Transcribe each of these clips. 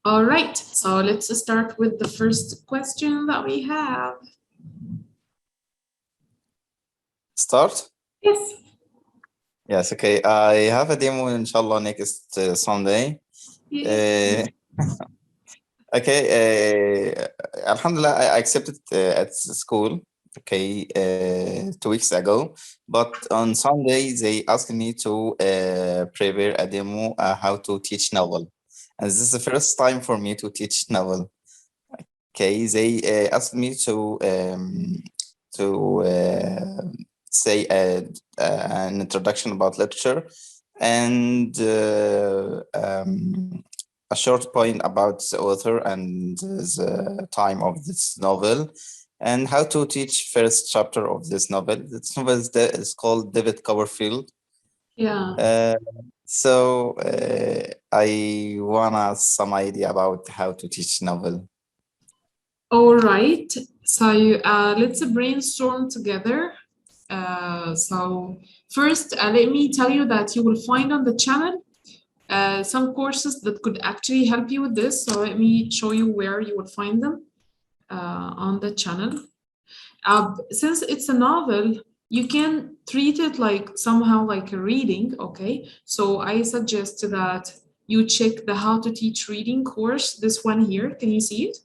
All right, so let's start with the first question that we have. Start? Yes. Yes, okay. I have a demo, inshallah, next Sunday. Yeah. Okay, Alhamdulillah, I accepted at school, okay, 2 weeks ago. But on Sunday, they asked me to prepare a demo how to teach novel. And this is the first time for me to teach novel. Okay, they asked me to say an introduction about literature and a short point about the author and the time of this novel and how to teach first chapter of this novel. This novel is called David Copperfield. Yeah. So I wanna some idea about how to teach novel. All right, so let's brainstorm together. So first, let me tell you that you will find on the channel some courses that could actually help you with this. So let me show you where you would find them on the channel. Since it's a novel, you can treat it like somehow like a reading, okay? So I suggest that you check the How to Teach Reading course, this one here. Can you see it?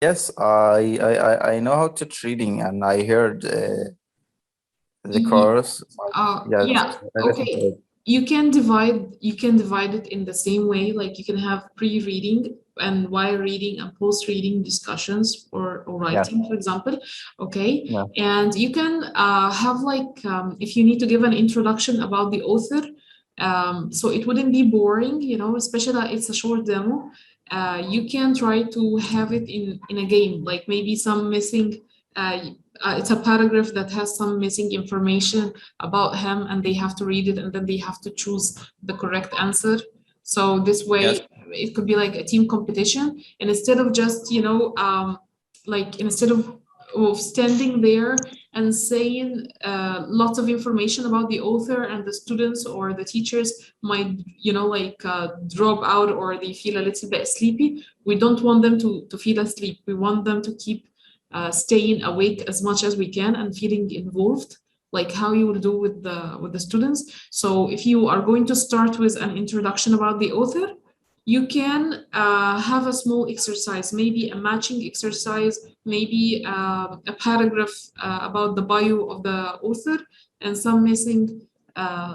Yes, I know how to teach reading, and I heard the course. Yes, yeah. Okay. You can divide it in the same way. Like you can have pre-reading and while reading and post-reading discussions or writing, for example. Okay. Yeah. And you can have like if you need to give an introduction about the author, so it wouldn't be boring, you know, especially that it's a short demo. You can try to have it in a game, like maybe some missing. It's a paragraph that has some missing information about him and they have to read it and then they have to choose the correct answer. So this way, Yes. It could be like a team competition. And instead of just, you know, like instead of standing there and saying lots of information about the author and the students or the teachers might, you know, like drop out or they feel a little bit sleepy. We don't want them to feel asleep. We want them to keep staying awake as much as we can and feeling involved, like how you will do with the students. So if you are going to start with an introduction about the author, you can have a small exercise, maybe a matching exercise, maybe a paragraph about the bio of the author and some missing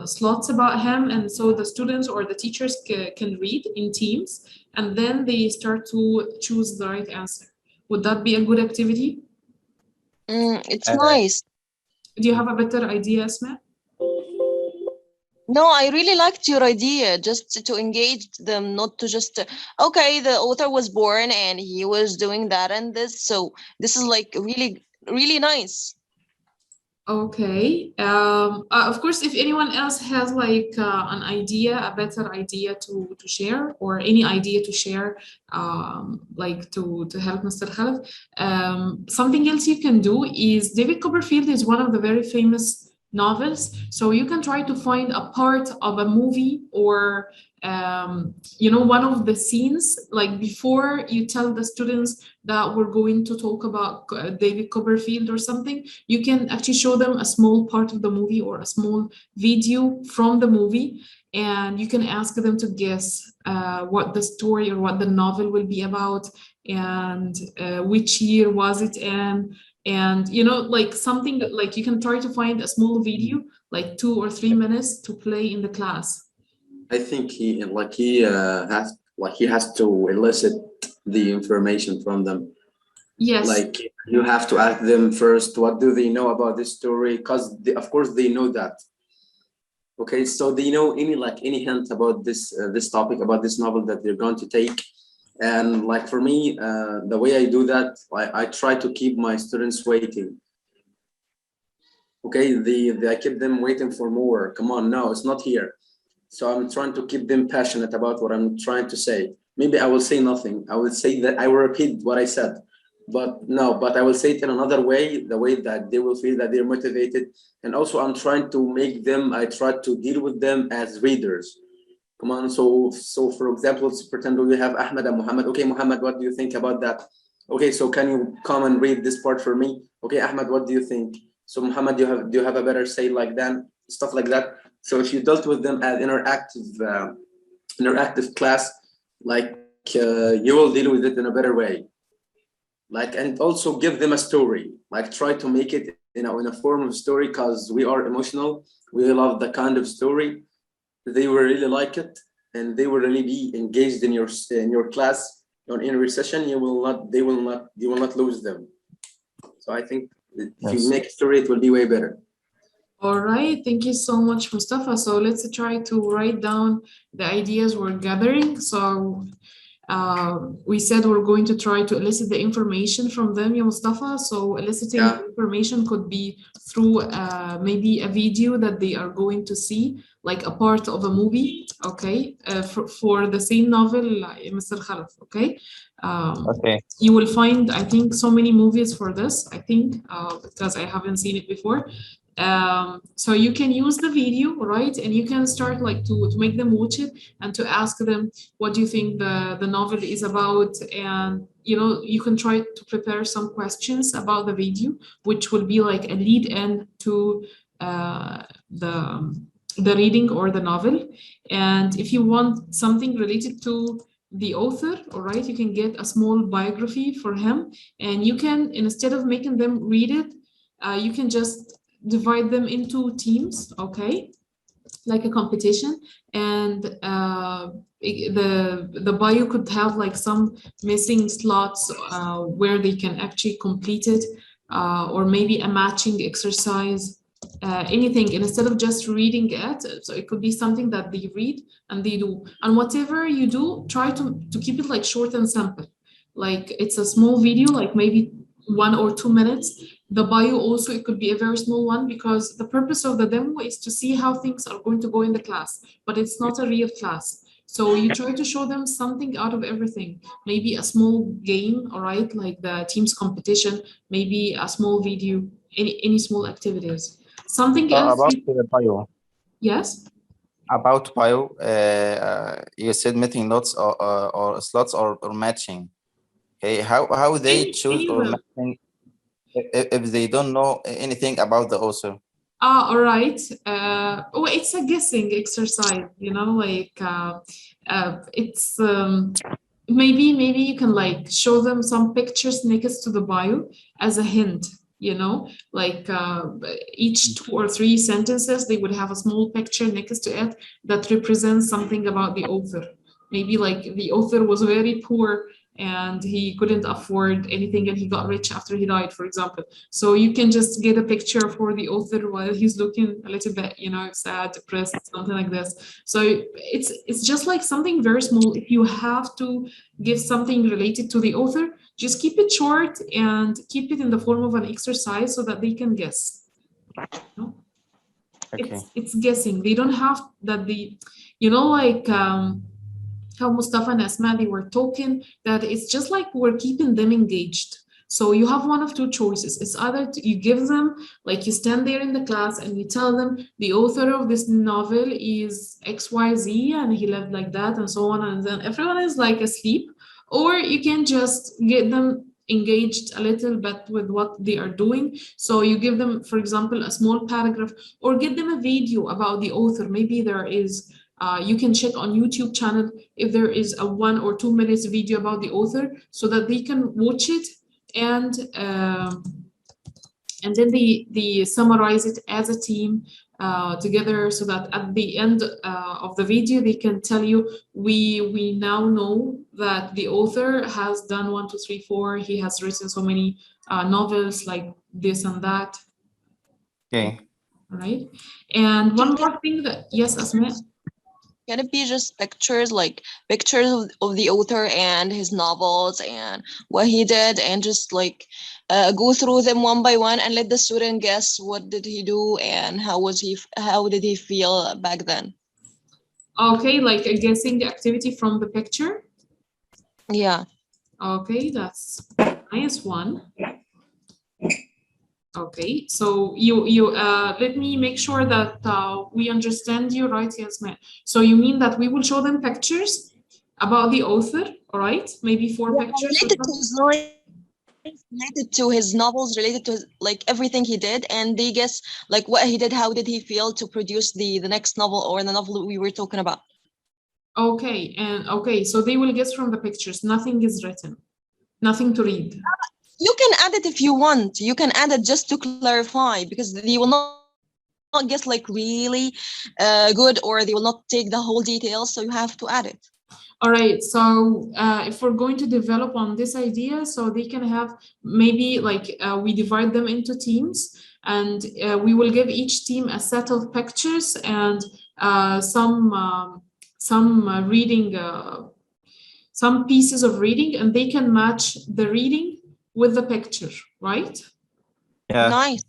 slots about him. And so the students or the teachers can read in teams and then they start to choose the right answer. Would that be a good activity? It's nice. Do you have a better idea, Asma? No, I really liked your idea, just to engage them, not to just, okay, the author was born and he was doing that and this. So this is like really, really nice. Okay. Of course, if anyone else has like an idea, a better idea to share or any idea to share, like to help Mr. Khalif, something else you can do is David Copperfield is one of the very famous novels. So you can try to find a part of a movie or you know, one of the scenes, like before you tell the students that we're going to talk about David Copperfield or something, you can actually show them a small part of the movie or a small video from the movie, and you can ask them to guess what the story or what the novel will be about and which year was it in. And, you know, like something like you can try to find a small video, like 2 or 3 minutes to play in the class. I think he has to elicit the information from them. Yes. Like you have to ask them first, what do they know about this story? Because of course they know that. Okay, so they know any hint about this topic, about this novel that they're going to take. And like for me, the way I do that, I try to keep my students waiting. Okay, I keep them waiting for more. Come on, no, it's not here. So I'm trying to keep them passionate about what I'm trying to say. Maybe I will say nothing. I will say that I will repeat what I said, but I will say it in another way, the way that they will feel that they're motivated. And also I'm trying to make them, I try to deal with them as readers. Come on, so for example, let's pretend we have Ahmed and Muhammad. Okay, Muhammad, what do you think about that? Okay, so can you come and read this part for me? Okay, Ahmed, what do you think? So Muhammad, do you have a better say like that? Stuff like that. So if you dealt with them as interactive class, like you will deal with it in a better way. Like, and also give them a story. Like, try to make it in a form of story, because we are emotional. We love the kind of story. They will really like it, and they will really be engaged in your class or in your session. You will not lose them. So I think if you make a story, it will be way better. All right, thank you so much, Mustafa. So let's try to write down the ideas we're gathering. So we said we're going to try to elicit the information from them, ya Mustafa. So eliciting information could be through maybe a video that they are going to see, like a part of a movie, okay, for the same novel, Mr. Khalaf, okay? Okay. You will find, I think, so many movies for this, I think, because I haven't seen it before. So you can use the video, right? And you can start like to make them watch it and to ask them, what do you think the novel is about? And, you know, you can try to prepare some questions about the video, which will be like a lead in to the reading or the novel. And if you want something related to the author, all right, you can get a small biography for him, and you can, instead of making them read it, you can just divide them into teams, okay, like a competition, and the bio could have like some missing slots where they can actually complete it, or maybe a matching exercise, anything, and instead of just reading it, so it could be something that they read and they do. And whatever you do, try to keep it like short and simple, like it's a small video, like maybe 1 or 2 minutes. The bio also, it could be a very small one, because the purpose of the demo is to see how things are going to go in the class, but it's not a real class. So you try to show them something out of everything, maybe a small game, all right, like the team's competition, maybe a small video, any small activities. Something else. About the bio. Yes. About bio, you said meeting notes or slots or matching. Okay, how they choose or matching if they don't know anything about the author? All right. Oh, it's a guessing exercise, you know, like it's maybe you can like show them some pictures next to the bio as a hint, you know, like each 2 or 3 sentences, they would have a small picture next to it that represents something about the author. Maybe like the author was very poor and he couldn't afford anything and he got rich after he died, for example. So you can just get a picture for the author while he's looking a little bit, you know, sad, depressed, something like this. So it's just like something very small. If you have to give something related to the author, just keep it short and keep it in the form of an exercise so that they can guess. You know? Okay. It's guessing. They don't have that you know, like how Mustafa and Asma, they were talking, that it's just like we're keeping them engaged. So you have one of 2 choices. It's either you give them, like you stand there in the class and you tell them the author of this novel is XYZ and he lived like that and so on, and then everyone is like asleep. Or you can just get them engaged a little bit with what they are doing. So you give them, for example, a small paragraph, or get them a video about the author. Maybe there is you can check on YouTube channel if there is a 1 or 2 minutes video about the author, so that they can watch it and then they summarize it as a team together, so that at the end of the video they can tell you, we now know that the author has done 1, 2, 3, 4. He has written so many novels like this and that. Okay. All right. And one more thing that, yes, Asma? Can it be just pictures, like pictures of the author and his novels and what he did, and just like go through them one by one and let the student guess what did he do and how did he feel back then? Okay, like a guessing activity from the picture? Yeah. Okay, that's a nice one. Okay, so you let me make sure that we understand you right, Yasmin. So you mean that we will show them pictures about the author, all right? Maybe 4 pictures. Related to his life, related to his novels, related to his, like everything he did, and they guess like what he did, how did he feel to produce the next novel or the novel that we were talking about. Okay, and okay, so they will guess from the pictures. Nothing is written, nothing to read. You can add it if you want. You can add it just to clarify, because they will not guess like really good, or they will not take the whole details. So you have to add it. All right, so if we're going to develop on this idea, so they can have maybe like we divide them into teams, and we will give each team a set of pictures and some reading, some pieces of reading, and they can match the reading with the picture, right? Yeah. Nice.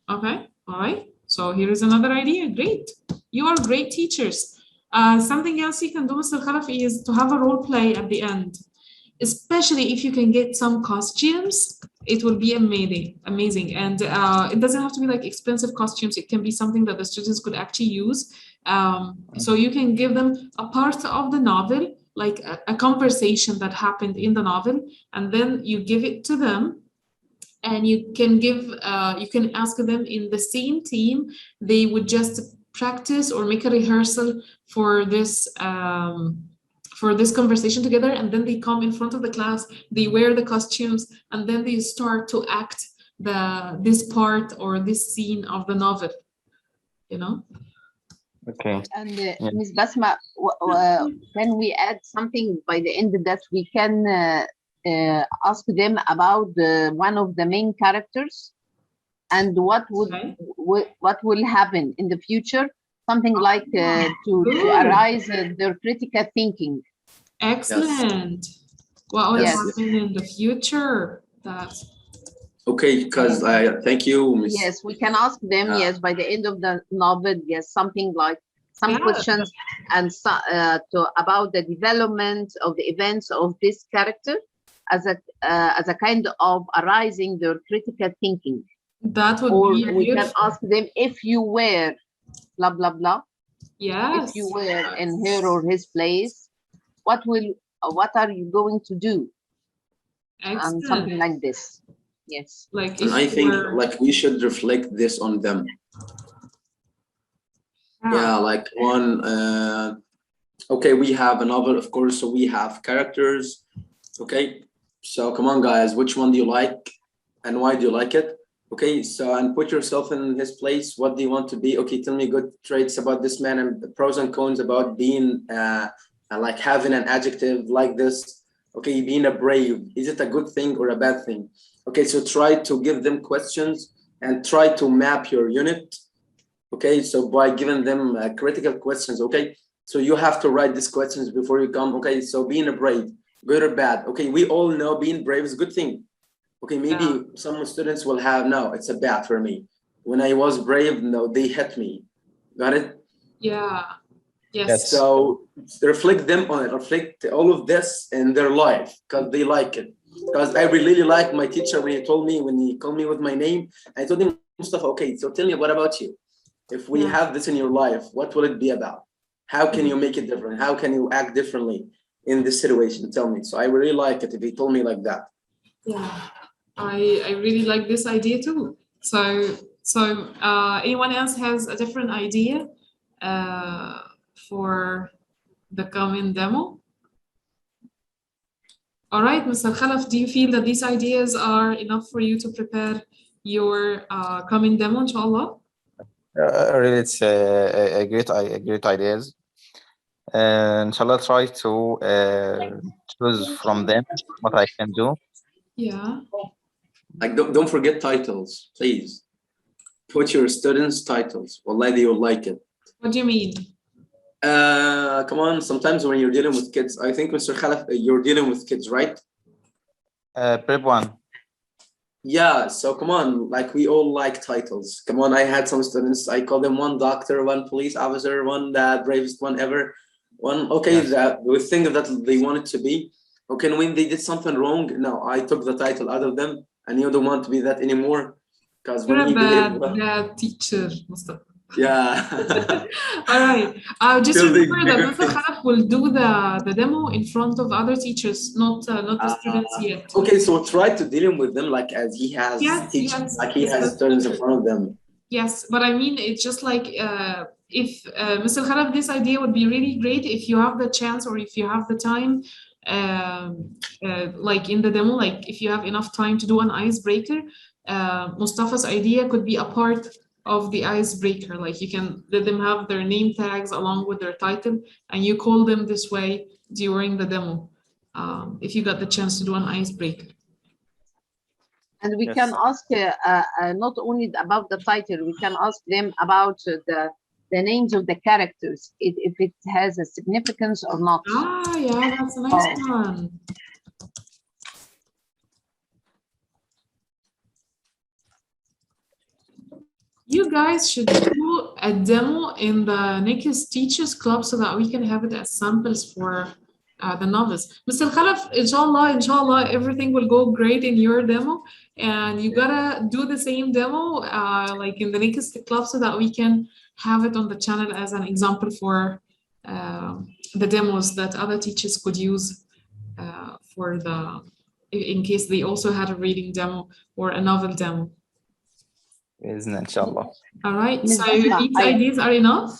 Okay, all right. So here is another idea. Great. You are great teachers. Something else you can do, Mr. Khalafi, is to have a role play at the end. Especially if you can get some costumes, it will be amazing. And it doesn't have to be like expensive costumes. It can be something that the students could actually use. So you can give them a part of the novel, like a conversation that happened in the novel, and then you give it to them. And you can you can ask them in the same team, they would just practice or make a rehearsal for this conversation together, and then they come in front of the class, they wear the costumes, and then they start to act this part or this scene of the novel, you know? Okay. And Ms. Basma, can we add something by the end that we can ask them about one of the main characters and what will happen in the future? Something like to arise their critical thinking. Excellent. Yes. What will Yes. happen in the future? That's Okay, because thank you, Ms. Yes, we can ask them, yes, by the end of the novel, yes, something like some Yeah. questions and about the development of the events of this character as a kind of arising their critical thinking. that would Or be we can beautiful. ask them, if you were blah blah blah, Yes. if you were in her or his place, what are you going to do? And Excellent. something like this. Yes. Like And if I think we're- like we should reflect this on them. Yeah, like one, okay, we have a novel, of course, so we have characters. Okay, so come on, guys, which one do you like and why do you like it? Okay, so and put yourself in his place. What do you want to be? Okay, tell me good traits about this man and the pros and cons about being like having an adjective like this. Okay, being a brave, is it a good thing or a bad thing? Okay, so try to give them questions and try to map your unit. Okay, so by giving them critical questions, okay, so you have to write these questions before you come. Okay, so being a brave, good or bad? Okay, we all know being brave is a good thing. Okay, maybe some students will have, no, it's a bad for me. When I was brave, no, they hit me. Got it? Yeah. Yes. Yes. So reflect them on it, reflect all of this in their life because they like it. Because I really like my teacher when he called me with my name, I told him, Mustafa, okay, so tell me, what about you? If we have this in your life, what will it be about? How can you make it different? How can you act differently in this situation? Tell me. So I really like it if he told me like that. Yeah, I really like this idea too. So anyone else has a different idea for the coming demo? All right, Mr. Khalaf, do you feel that these ideas are enough for you to prepare your coming demo, inshallah? Really, it's a great ideas. Inshallah, try to choose from them what I can do. Yeah. Like don't forget titles, please. Put your students' titles. Wallahi, they will like it. What do you mean? Come on, sometimes when you're dealing with kids, I think Mr. Khalaf, you're dealing with kids, right? Prep 1. Yeah, so come on, like we all like titles. Come on, I had some students, I call them one doctor, one police officer, one the bravest one ever. One, okay, Yes. that we think that they want it to be. Okay, when they did something wrong, no, I took the title out of them and you don't want to be that anymore. Because You're when a you behave bad, well, bad teacher, Mustafa. yeah. All right. Just Till they remember that bigger Mr. things. Khalaf will do the demo in front of other teachers, not the students yet. Okay, so try to deal with them like as he has Yes, teachers, yes, like he yes, has that's students in true. front of them. Yes, but I mean, it's just like if Mr. Khalaf, this idea would be really great if you have the chance or if you have the time, like in the demo, like if you have enough time to do an icebreaker, Mustafa's idea could be a part of the icebreaker. Like you can let them have their name tags along with their title, and you call them this way during the demo. If you got the chance to do an icebreaker. And we Yes. can ask not only about the title, we can ask them about the names of the characters, if it has a significance or not. Ah, yeah, that's a nice one. You guys should do a demo in the next Teachers Club so that we can have it as samples for the novels. Mr. Khalaf, inshallah, everything will go great in your demo. And you gotta do the same demo like in the next club so that we can have it on the channel as an example for the demos that other teachers could use for in case they also had a reading demo or a novel demo. بإذن inshallah. All right, Ms. so Basma, these ideas are enough?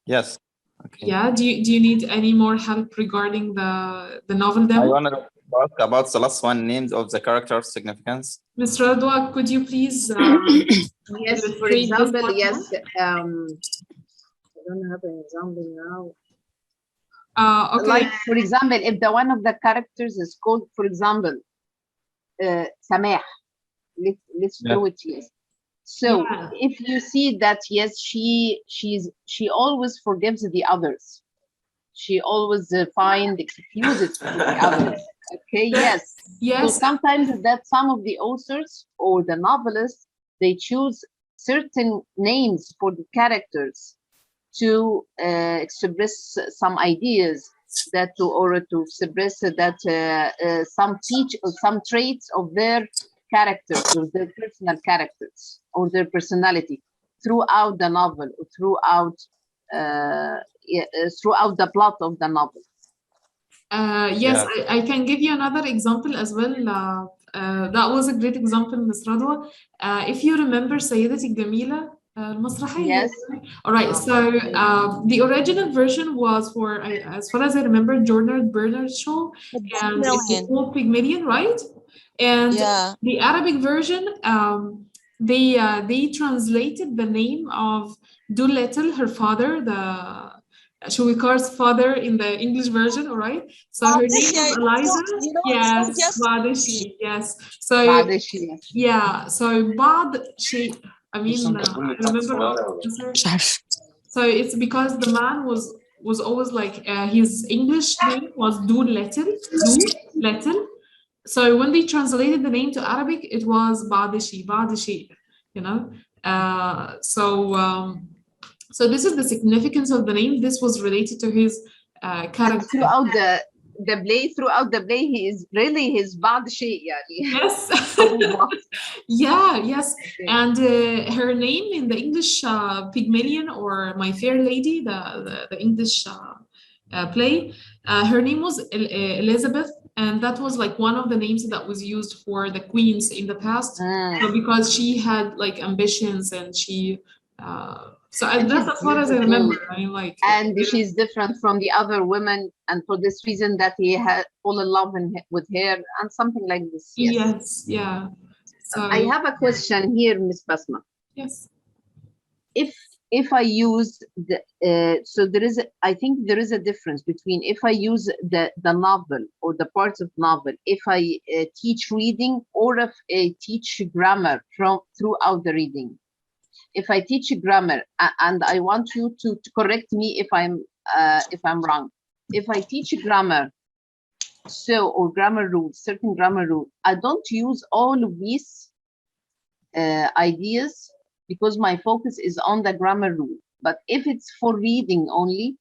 Yes. Okay. Yeah, do you need any more help regarding the novel I demo? want to talk about the last one, names of the characters' significance. Ms. Radwa, could you please Yes, for illustrate this example, one? yes. I don't have an example now. Okay. Like, for example, if the one of the characters is called, for example, Samah, let's Yeah. do it, yes. So Yeah. if you see that, yes, she always forgives the others. She always find excuses for the others. Okay, yes. Yes. So sometimes that some of the authors or the novelists, they choose certain names for the characters to express some ideas that to express that some traits of their characters or their personal characters or their personality throughout the novel or throughout the plot of the novel. Yes, Yeah. I can give you another example as well. That was a great example, Ms. Radwa. If you remember سيدتي الجميلة المسرحية. Yes. All right, so the original version was for, as far as I remember, Jordan Bernard's show, and it's called Pygmalion, right? And Yeah. the Arabic version, they translated the name of Doolittle, her father, the Shuikar's father in the English version, all right? So her name is Eliza. Yes, Badashi, yes. So yeah, so Badashi, I mean, I remember answer. So it's because the man was always like his English name was Doolittle. So when they translated the name to Arabic, it was Badashi, you know. So this is the significance of the name. This was related to his character. And throughout the play, he is really his Badashi. Yes. Yes. Okay. And her name in the English Pygmalion or My Fair Lady, the English play, her name was Elizabeth, and that was like one of the names that was used for the queens in the past. So because she had like ambitions and she so that's as far as I remember. I mean, like, and she's different from the other women, and for this reason that he had fall in love with her and something like this. Yes, yeah. So I have a question here, Miss Basma. Yes. If I use the so I think there is a difference between if I use the novel or the parts of novel, if I teach reading or if I teach grammar throughout the reading. If I teach grammar, and I want you to correct me if I'm wrong. If I teach grammar, or grammar rules, certain grammar rules, I don't use all of these ideas because my focus is on the grammar rule. But if it's for reading only,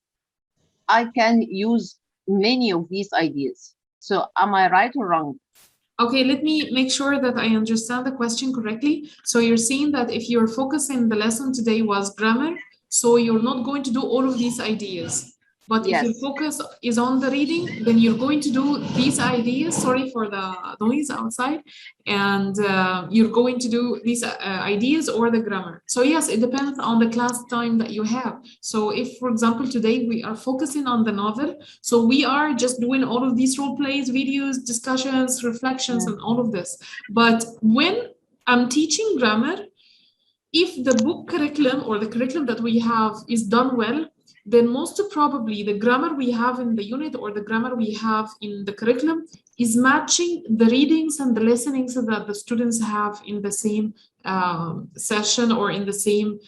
I can use many of these ideas. So am I right or wrong? Okay, let me make sure that I understand the question correctly. So you're saying that if your focus in the lesson today was grammar, so you're not going to do all of these ideas. But if your Yes. focus is on the reading, then you're going to do these ideas. Sorry for the noise outside. And you're going to do these ideas or the grammar. So yes, it depends on the class time that you have. So if, for example, today we are focusing on the novel, so we are just doing all of these role plays, videos, discussions, reflections, and all of this. But when I'm teaching grammar, if the book curriculum or the curriculum that we have is done well, then most probably the grammar we have in the unit or the grammar we have in the curriculum is matching the readings and the listenings that the students have in the same session or in the same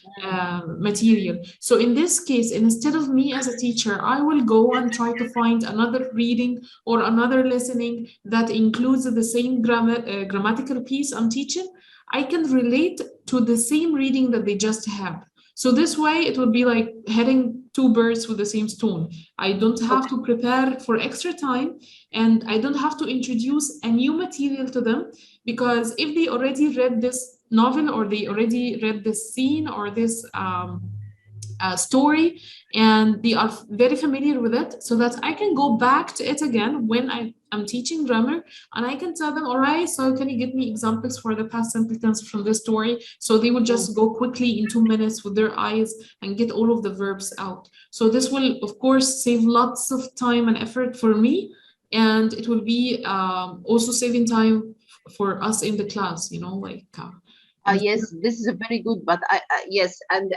material. So in this case, instead of me as a teacher, I will go and try to find another reading or another listening that includes the same grammatical piece I'm teaching. I can relate to the same reading that they just have. So this way it would be like hitting two birds with the same stone. I don't have to prepare for extra time, and I don't have to introduce a new material to them, because if they already read this novel or they already read this scene or this story and they are very familiar with it, so that I can go back to it again when I'm teaching grammar, and I can tell them, all right, so can you give me examples for the past simple tense from this story? So they will just go quickly in 2 minutes with their eyes and get all of the verbs out. So this will, of course, save lots of time and effort for me, and it will be also saving time for us in the class, you know, like yes, this is a very good, but yes, and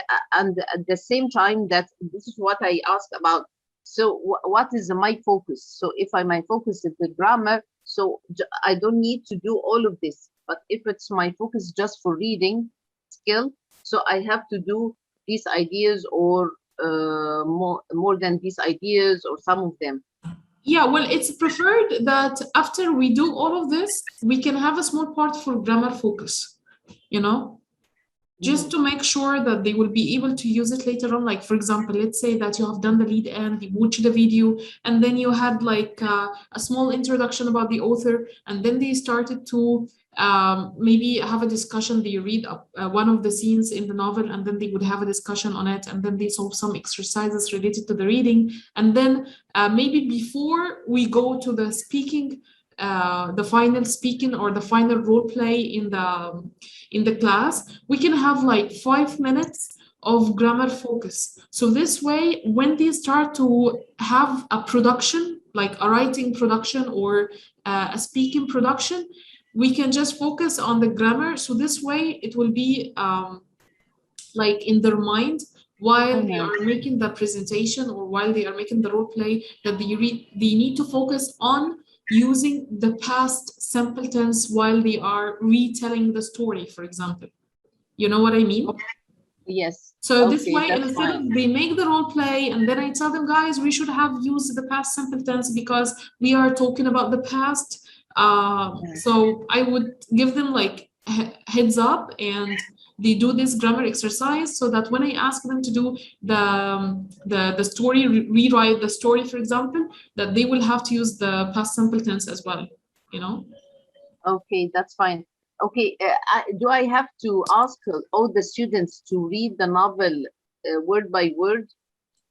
at the same time, that this is what I asked about. So what is my focus? So if my focus is the grammar, so I don't need to do all of this. But if it's my focus just for reading skill, so I have to do these ideas or more than these ideas or some of them. Yeah, well, it's preferred that after we do all of this, we can have a small part for grammar focus, you know, just to make sure that they will be able to use it later on. Like, for example, let's say that you have done the lead and you watched the video, and then you had like a small introduction about the author, and then they started to maybe have a discussion. They read one of the scenes in the novel, and then they would have a discussion on it, and then they solve some exercises related to the reading. And then maybe before we go to the speaking, the final speaking or the final role play in the class, we can have like 5 minutes of grammar focus. So this way, when they start to have a production, like a writing production or a speaking production, we can just focus on the grammar. So this way it will be like in their mind while they are making the presentation or while they are making the role play, that they need to focus on using the past simple tense while they are retelling the story, for example. You know what I mean? Yes. So this way, instead of they make the role play and then I tell them, guys, we should have used the past simple tense because we are talking about the past. So I would give them like heads up, and they do this grammar exercise, so that when I ask them to do the story, rewrite the story, for example, that they will have to use the past simple tense as well, you know? Okay, that's fine. Okay, do I have to ask all the students to read the novel word by word,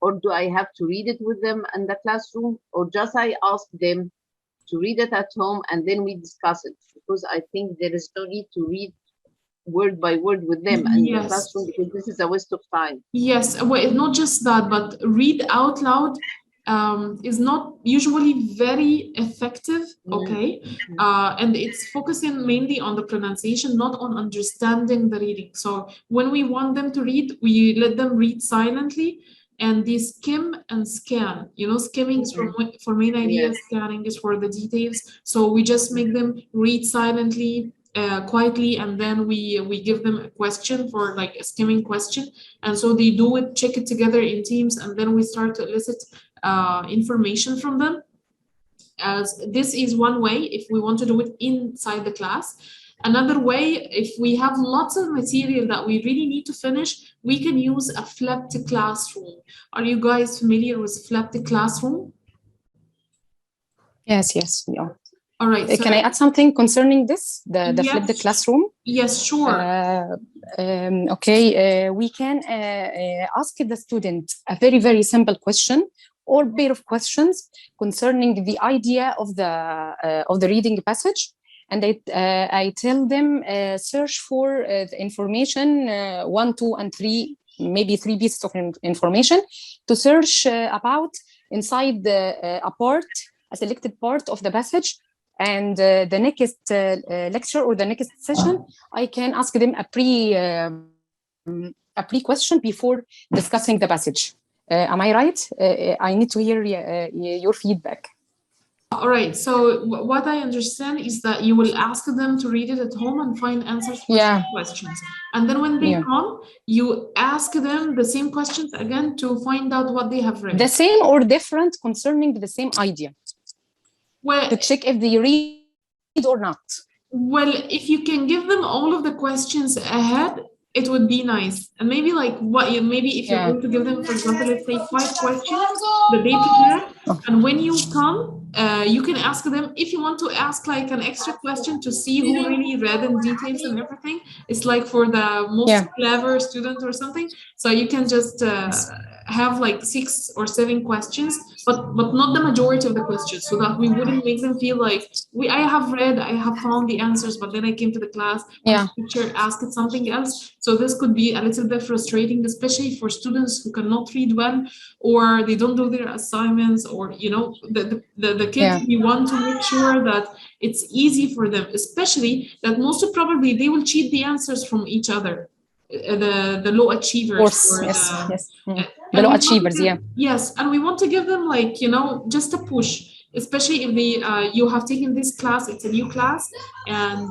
or do I have to read it with them in the classroom, or just I ask them to read it at home and then we discuss it? Because I think there is no need to read word by word with them in the classroom, because this is a waste of time. Yes, well, it's not just that, but read out loud is not usually very effective, okay? And it's focusing mainly on the pronunciation, not on understanding the reading. So when we want them to read, we let them read silently, and they skim and scan. You know, skimming is for main ideas, scanning is for the details. So we just make them read silently, quietly, and then we give them a question for like a skimming question, and so they do it, check it together in teams, and then we start to elicit information from them. As this is one way if we want to do it inside the class. Another way, if we have lots of material that we really need to finish, we can use a flipped classroom. Are you guys familiar with flipped classroom? Yes, we are. All right. So Can I add something concerning this, the Yes. flipped classroom? yes, sure. Okay, we can ask the student a very, very simple question or pair of questions concerning the idea of the reading passage. And I tell them search for the information 1, 2, and 3, maybe 3 pieces of information to search about inside a selected part of the passage. And the next lecture or the next session, I can ask them a pre-question before discussing the passage. Am I right? I need to hear your feedback. All right. So what I understand is that you will ask them to read it at home and find answers for some questions. And then when they come, you ask them the same questions again to find out what they have read. The same or different concerning the same idea. Well, to check if they read or not. Well, if you can give them all of the questions ahead, it would be nice. And maybe like maybe if you're going to give them, for example, let's say 5 questions the day prepare, and when you come, you can ask them if you want to ask like an extra question to see who really read in details and everything. It's like for the most clever student or something. So you can just have like 6 or 7 questions, but not the majority of the questions, so that we wouldn't make them feel like I have found the answers, but then I came to the class and the teacher asked something else. So this could be a little bit frustrating, especially for students who cannot read well, or they don't do their assignments, or the kids. We want to make sure that it's easy for them, especially that most probably they will cheat the answers from each other. The low achievers. Of course, the low achievers, Yes, and we want to give them like, just a push, especially if you have taken this class, it's a new class, and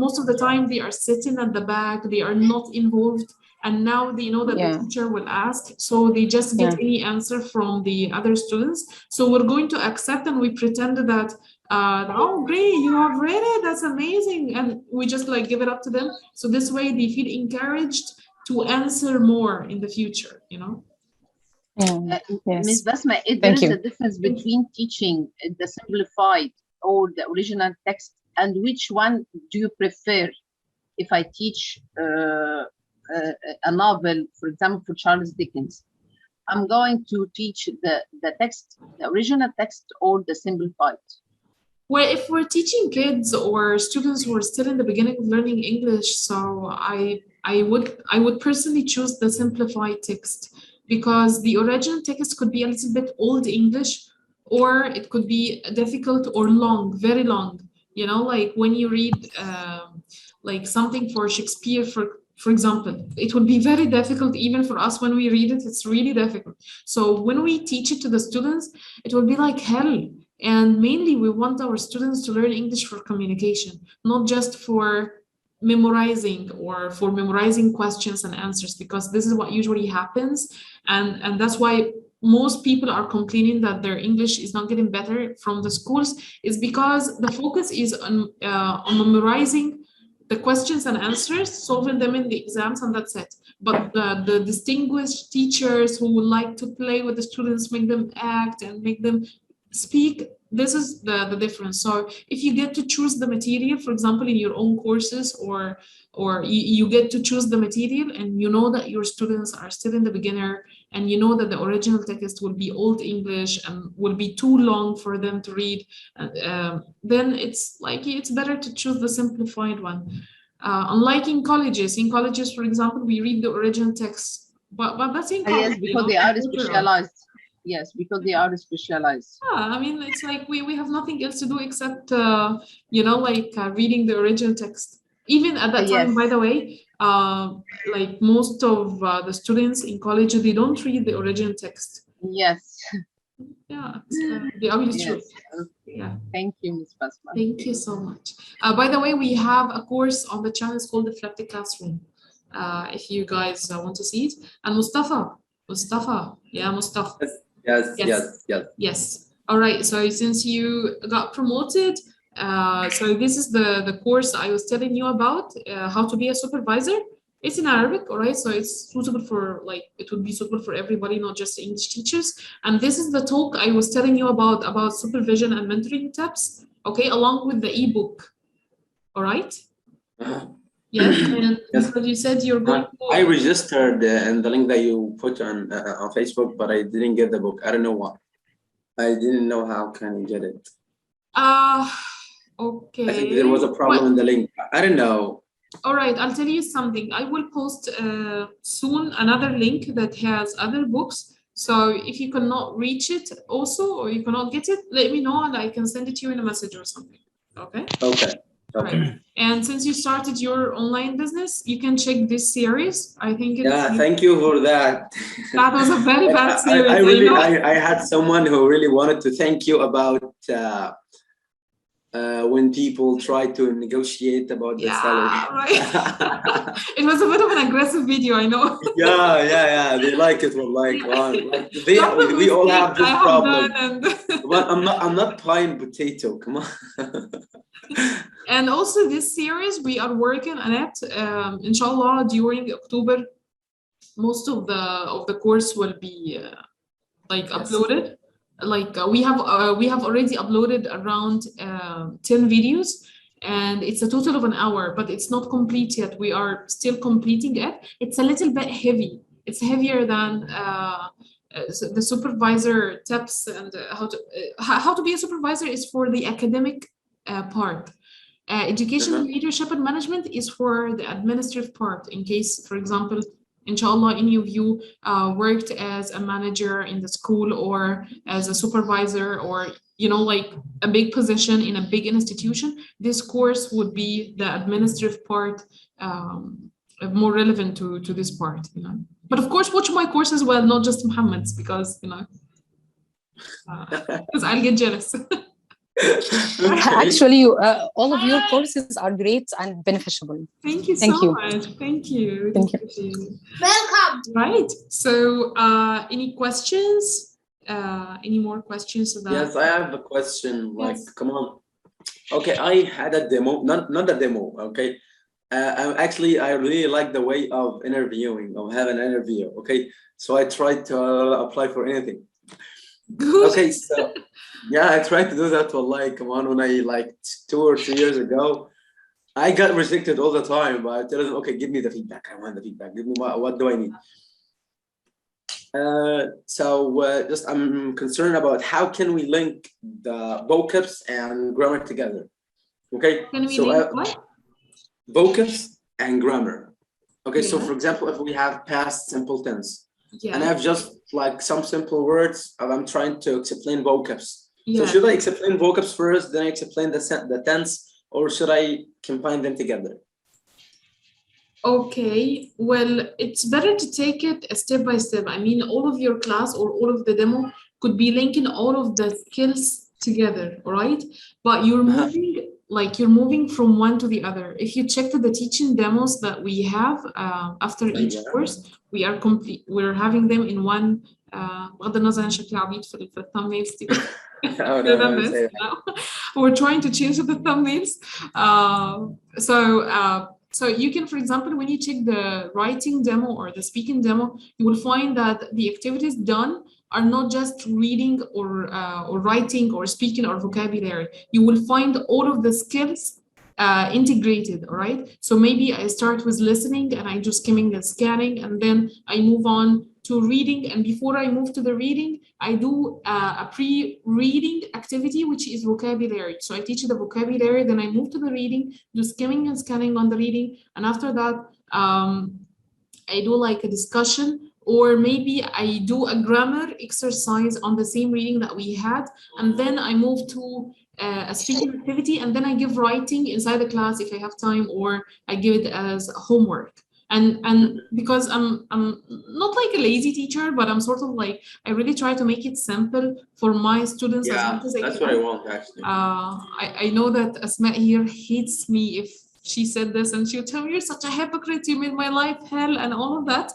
most of the time they are sitting at the back, they are not involved, and now they know that the teacher will ask, so they just get any answer from the other students. So we're going to accept, and we pretend that oh great, you have read it, that's amazing, and we just like give it up to them. So this way they feel encouraged to answer more in the future, Ms. Basma, if there is a difference between teaching the simplified or the original text, and which one do you prefer? If I teach a novel, for example, for Charles Dickens, I'm going to teach the text, the original text, or the simplified? Well, if we're teaching kids or students who are still in the beginning of learning English, so I would personally choose the simplified text, because the original text could be a little bit old English, or it could be difficult or long, very long. Like when you read like something for Shakespeare, for example, it would be very difficult even for us when we read it. It's really difficult. So when we teach it to the students, it will be like hell. And mainly we want our students to learn English for communication, not just for memorizing or for memorizing questions and answers, because this is what usually happens. And that's why most people are complaining that their English is not getting better from the schools, is because the focus is on memorizing the questions and answers, solving them in the exams, and that's it. But the distinguished teachers who would like to play with the students, make them act and make them speak, this is the difference. So if you get to choose the material, for example, in your own courses, or you get to choose the material, and you know that your students are still in the beginner, and you know that the original text will be old English and will be too long for them to read, then it's better to choose the simplified one. Unlike in colleges, for example, we read the original text, but that's in college. Yes, because they are specialized. Yes, because they are specialized. I mean, it's like we have nothing else to do except reading the original text. Even at that time, by the way, like most of the students in college, they don't read the original text. Yes. Yeah, it's the ugly truth. Yeah. Thank you, Ms. Basma. Thank you so much. By the way, we have a course on the channel. It's called the Flipped Classroom. If you guys want to see it. And Mustafa. Yeah, Mustafa. Yes. All right. So since you got promoted, so this is the course I was telling you about, how to be a supervisor. It's in Arabic, all right? So it's suitable for, like, it would be suitable for everybody, not just English teachers. And this is the talk I was telling you about supervision and mentoring tips, okay, along with the ebook, all right? Yes, and Yes. because you said you're going to... I registered in the link that you put on Facebook, but I didn't get the book. I don't know why. I didn't know how can you get it. Okay. I think there was a problem in the link. I don't know. All right, I'll tell you something. I will post soon another link that has other books. So if you cannot reach it also, or you cannot get it, let me know and I can send it to you in a message or something. Okay? Okay. Okay. Right. And since you started your online business, you can check this series. I think it's... Yeah, thank you for that. That was a very bad series. I had someone who really wanted to thank you about when people try to negotiate about the salary. Right. It was a bit of an aggressive video, I know. Yeah. They like it. Well, like we all have this problem. But I'm not buying potato. Come on. And also this series we are working on it. Inshallah, during October, most of the course will be uploaded. Like we have already uploaded around 10 videos, and it's a total of an hour, but it's not complete yet. We are still completing it. It's a little bit heavy. It's heavier than the supervisor tips, and how to be a supervisor is for the academic part. Education, leadership, and management is for the administrative part. In case, for example, inshallah, any of you worked as a manager in the school or as a supervisor, or, you know, like a big position in a big institution, this course would be the administrative part, more relevant to this part, you know. But of course, watch my course as well, not just Muhammad's, because, you know, because I'll get jealous. Actually, all of your courses are great and beneficial. Thank you so much. Thank you. Welcome. Right. So, any questions? Any more questions about? Yes, I have a question. Like, come on. Okay, I had a demo, not a demo. Okay, I really like the way of interviewing, of having an interview. Okay, so I tried to apply for anything. Good. Okay, so yeah, I tried to do that. Wallahi, come on, when I 2 or 3 years ago, I got rejected all the time. But I tell them, okay, give me the feedback. I want the feedback. Give me what do I need? Just I'm concerned about how can we link the vocabs and grammar together. Okay. Can we link what? Vocabs and grammar. Okay, so for example, if we have past simple tense, and I have just some simple words, and I'm trying to explain vocabs. So should I explain vocabs first, then I explain the tense, or should I combine them together? Okay, well, it's better to take it step by step. I mean, all of your class or all of the demo could be linking all of the skills together, all right? But you're moving from one to the other. If you check the teaching demos that we have after each course, we're having them in one. بغض النظر عن شكل عبيط في الثامبنيلز. We're trying to change the thumbnails. So you can, for example, when you check the writing demo or the speaking demo, you will find that the activities done are not just reading or writing or speaking or vocabulary. You will find all of the skills integrated, all right? So maybe I start with listening and I do skimming and scanning, and then I move on to reading. And before I move to the reading, I do a pre-reading activity, which is vocabulary. So I teach the vocabulary, then I move to the reading, do skimming and scanning on the reading. And after that, I do like a discussion, or maybe I do a grammar exercise on the same reading that we had. And then I move to a speaking activity, and then I give writing inside the class if I have time, or I give it as homework. And because I'm not like a lazy teacher, but I'm sort of like, I really try to make it simple for my students as much as I can. That's what I want, actually. I know that Asma here hates me if she said this, and she'll tell me, you're such a hypocrite, you made my life hell and all of that,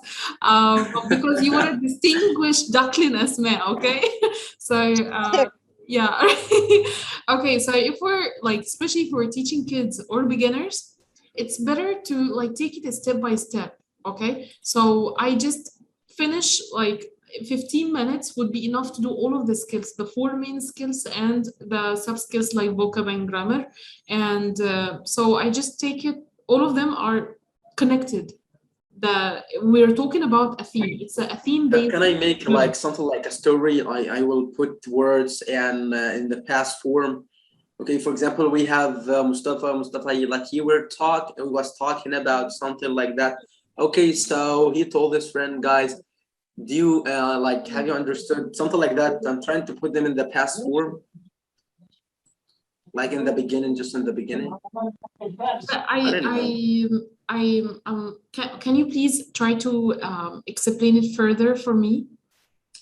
because you are a distinguished duckling, Asma, okay? So yeah. Okay, so if we're especially if we're teaching kids or beginners, it's better to like take it step by step. Okay, so I just finish like 15 minutes would be enough to do all of the skills, the 4 main skills and the sub skills like vocab and grammar. And so I just take it, all of them are connected. We're talking about a theme. It's a theme based. Can I make like something like a story? I will put words and in the past form. Okay, for example, we have Mustafa, like he was talking about something like that. Okay, so he told his friend, guys, do you like, have you understood something like that? I'm trying to put them in the past form, like in the beginning, just in the beginning. Can you please try to explain it further for me?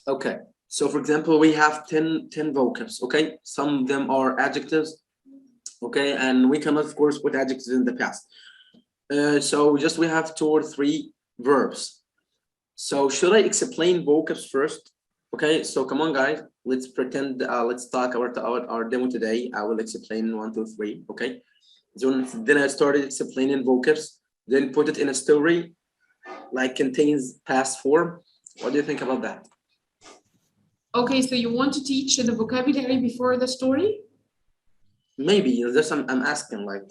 Okay, so for example, we have 10 vocabs. Okay, some of them are adjectives. Okay, and we cannot of course put adjectives in the past. So just we have 2 or 3 verbs. So should I explain vocabs first? Okay, so come on guys, let's pretend, let's talk about our demo today. I will explain 1, 2, 3. Okay, so then I started explaining vocabs, then put it in a story like contains past form. What do you think about that? Okay, so you want to teach the vocabulary before the story? Maybe that's I'm asking, like.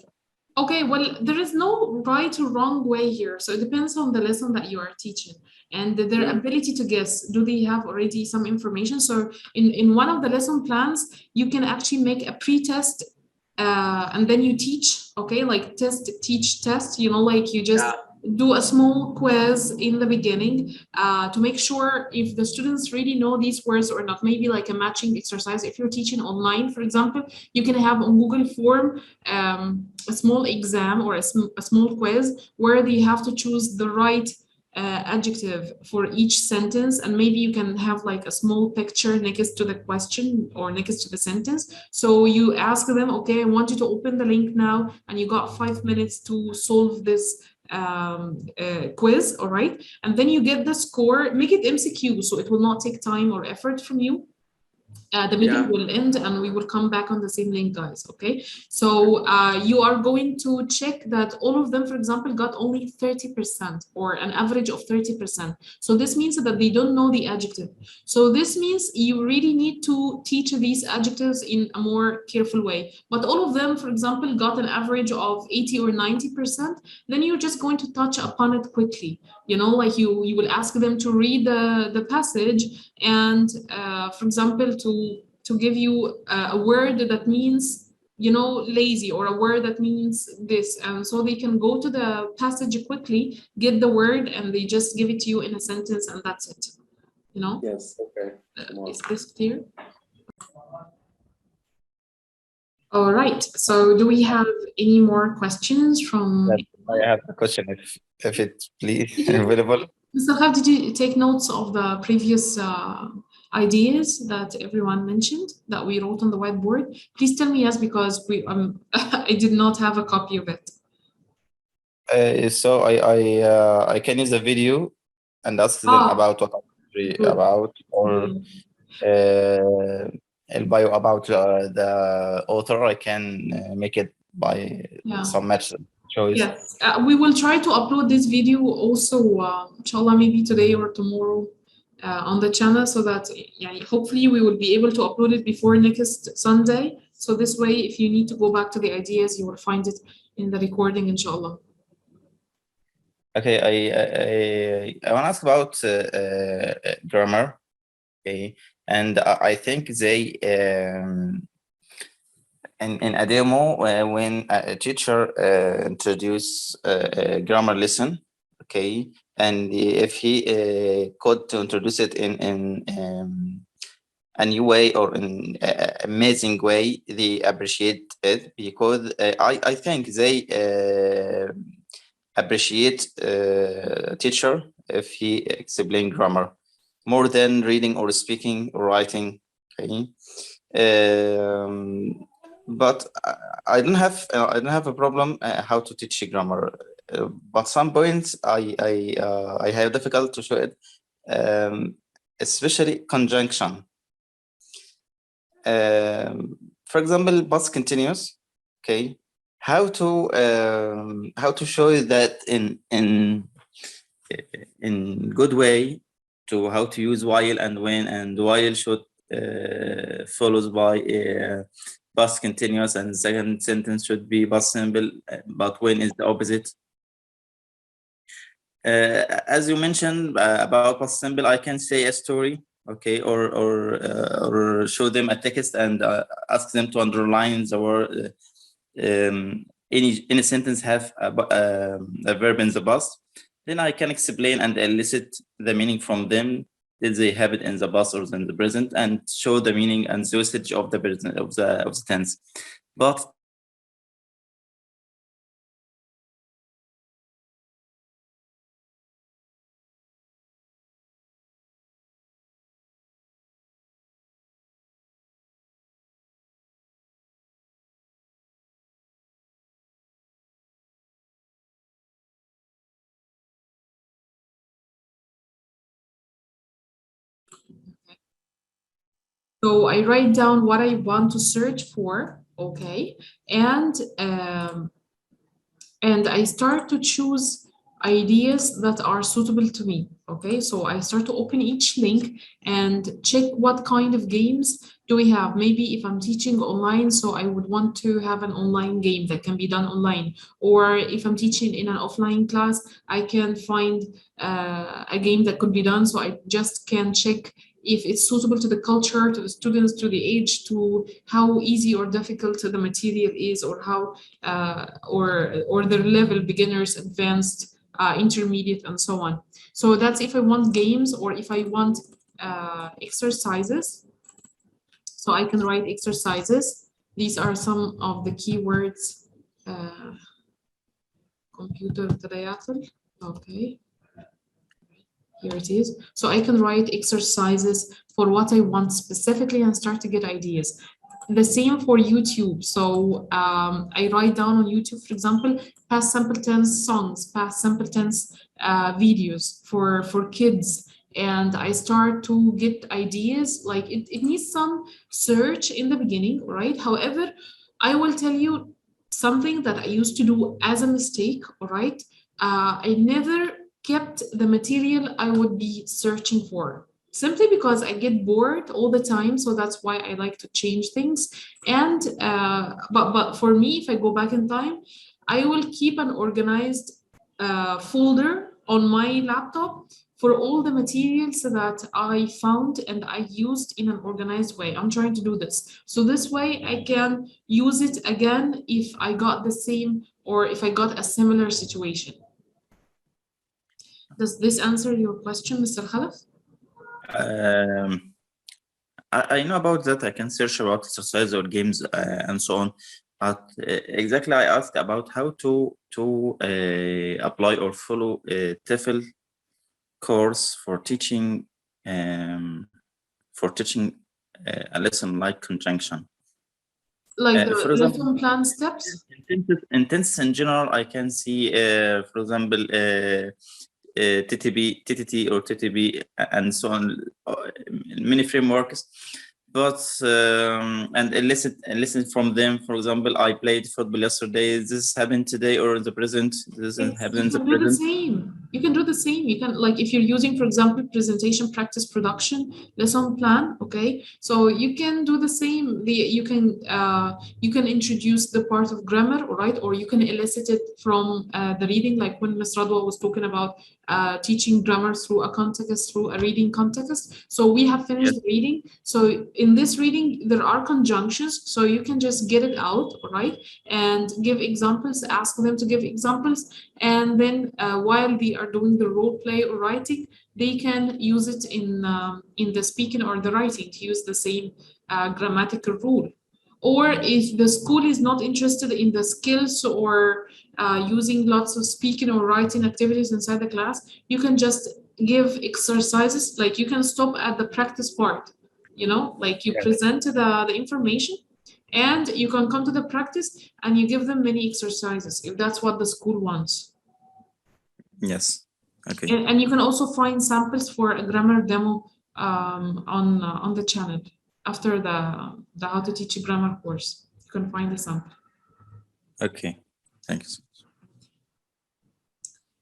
Okay, well, there is no right or wrong way here. So it depends on the lesson that you are teaching and their ability to guess. Do they have already some information? So in one of the lesson plans, you can actually make a pre-test and then you teach, okay, like test, teach, test, you know, like you just do a small quiz in the beginning to make sure if the students really know these words or not. Maybe like a matching exercise. If you're teaching online, for example, you can have on Google Form a small exam or a small quiz where they have to choose the right adjective for each sentence, and maybe you can have like a small picture next to the question or next to the sentence. So you ask them, okay, I want you to open the link now, and you got 5 minutes to solve this quiz, all right? And then you get the score, make it MCQ, so it will not take time or effort from you. The meeting will end and we will come back on the same link, guys, okay? So you are going to check that all of them, for example, got only 30% or an average of 30%. So this means that they don't know the adjective. So this means you really need to teach these adjectives in a more careful way. But all of them, for example, got an average of 80 or 90%, then you're just going to touch upon it quickly. You know, like you will ask them to read the passage and, for example, to give you a word that means, you know, lazy, or a word that means this. And so they can go to the passage quickly, get the word, and they just give it to you in a sentence, and that's it. You know? Yes, okay. Is this clear? All right. So do we have any more questions from? I have a question, if it's please available. So how did you take notes of the previous ideas that everyone mentioned that we wrote on the whiteboard? Please tell me yes, because we I did not have a copy of it. So I can use a video and ask them about what I'm about, or bio about the author. I can make it by some match choice. Yes, we will try to upload this video also, inshallah, maybe today or tomorrow on the channel, so that hopefully we will be able to upload it before next Sunday. So this way, if you need to go back to the ideas, you will find it in the recording, inshallah. Okay, I want to ask about grammar. Okay, and I think they in a demo when a teacher introduce a grammar lesson, okay, and if he could to introduce it in a new way or in an amazing way, they appreciate it, because I think they appreciate a teacher if he explain grammar more than reading or speaking or writing. Okay, but I don't have a problem how to teach grammar. But some points I have difficult to show it, especially conjunction. For example, past continuous. Okay, how to show you that in good way, to how to use while and when, and while should followed by past continuous, and second sentence should be past simple, but when is the opposite. As you mentioned about past simple, I can say a story, okay, or show them a text and ask them to underline the word. Any sentence have a verb in the past. Then I can explain and elicit the meaning from them. Did they have it in the past or in the present, and show the meaning and the usage of the present of the tense. But so I write down what I want to search for, okay, and I start to choose ideas that are suitable to me, okay? So I start to open each link and check what kind of games do we have. Maybe if I'm teaching online, so I would want to have an online game that can be done online. Or if I'm teaching in an offline class, I can find a game that could be done. So I just can check if it's suitable to the culture, to the students, to the age, to how easy or difficult the material is, or how or their level, beginners, advanced, intermediate, and so on. So that's if I want games, or if I want exercises. So I can write exercises. These are some of the keywords. Computer triathlon. Okay. Here it is. So I can write exercises for what I want specifically and start to get ideas. The same for YouTube. So I write down on YouTube, for example, past simple tense songs, past simple tense videos for kids. And I start to get ideas. Like it needs some search in the beginning, right? However, I will tell you something that I used to do as a mistake, all right? I never kept the material I would be searching for, simply because I get bored all the time. So that's why I like to change things. And but for me, if I go back in time, I will keep an organized folder on my laptop for all the materials that I found and I used in an organized way. I'm trying to do this. So this way I can use it again if I got the same, or if I got a similar situation. Does this answer your question, Mr. Khalaf? I know about that. I can search about exercise or games and so on. But exactly, I asked about how to apply or follow a TEFL course for teaching a lesson like conjunction. Like the for example, lesson plan steps? In tense in general, I can see, for example, TTB, TTT, or TTB, and so on, many frameworks. But and listen from them. For example, I played football yesterday. This happened today, or in the present. This happened in the present. You can do the same. You can do the same. You can, like, if you're using, for example, presentation, practice, production, lesson plan. Okay, so you can do the same. You can introduce the part of grammar, right? Or you can elicit it from the reading, like when Ms. Radwa was talking about teaching grammar through a context, through a reading context. So we have finished the reading. So in this reading, there are conjunctions. So you can just get it out, right? And give examples, ask them to give examples. And then while they are doing the role play or writing, they can use it in the speaking or the writing to use the same grammatical rule. Or if the school is not interested in the skills or using lots of speaking or writing activities inside the class, you can just give exercises. Like you can stop at the practice part, you know, like you present the information, and you can come to the practice and you give them many exercises if that's what the school wants. Yes. Okay. And you can also find samples for a grammar demo on the channel after the how to teach a grammar course. You can find the sample. Okay, thank you.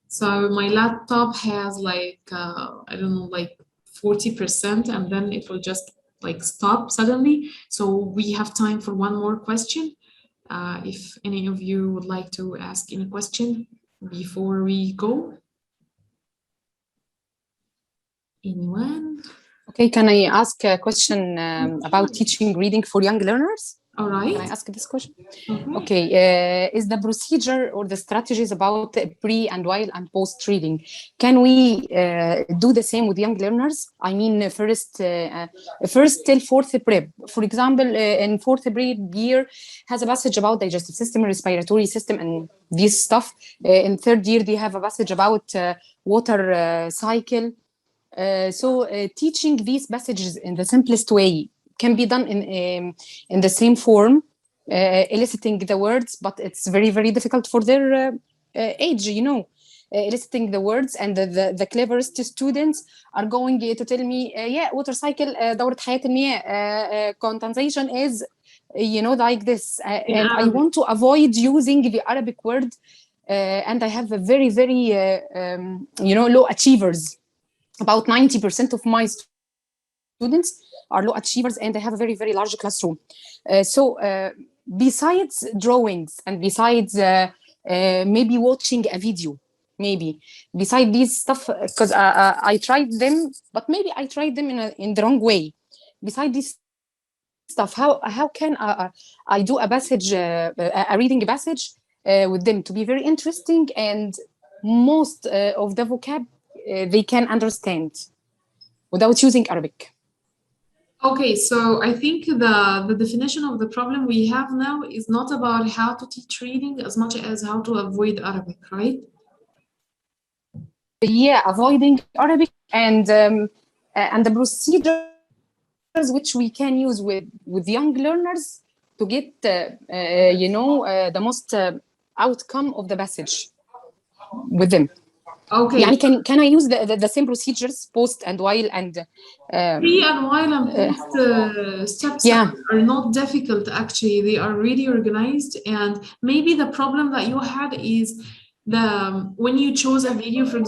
So my laptop has like I don't know, like 40%, and then it will just like stop suddenly. So we have time for one more question. If any of you would like to ask any question before we go. Anyone? Okay, can I ask a question about teaching reading for young learners? All right. Can I ask this question? Okay. Okay, is the procedure or the strategies about pre and while and post reading, can we do the same with young learners? I mean, first till fourth prep. For example, in fourth grade year has a passage about digestive system, respiratory system, and this stuff. In third year, they have a passage about water cycle. So teaching these passages in the simplest way can be done in the same form, eliciting the words, but it's very, very difficult for their age, you know. Eliciting the words, and the cleverest students are going to tell me, yeah, water cycle, دورة حياة المياه, condensation is, you know, like this. And I want to avoid using the Arabic word, and I have a very, very, you know, low achievers. About 90% of my students are low achievers, and they have a very, very large classroom. So besides drawings and besides maybe watching a video, maybe beside these stuff, because I tried them, but maybe I tried them in the wrong way. Beside this stuff, how can I do a passage, a reading passage with them to be very interesting, and most of the vocab they can understand without using Arabic. Okay, so I think the definition of the problem we have now is not about how to teach reading as much as how to avoid Arabic, right? Yeah, avoiding Arabic and the procedures which we can use with young learners to get you know, the most outcome of the passage with them. Okay. يعني can I use the same procedures post and while and pre and while and post steps are not difficult, actually. They are really organized, and maybe the problem that you had is when you chose a video, for example,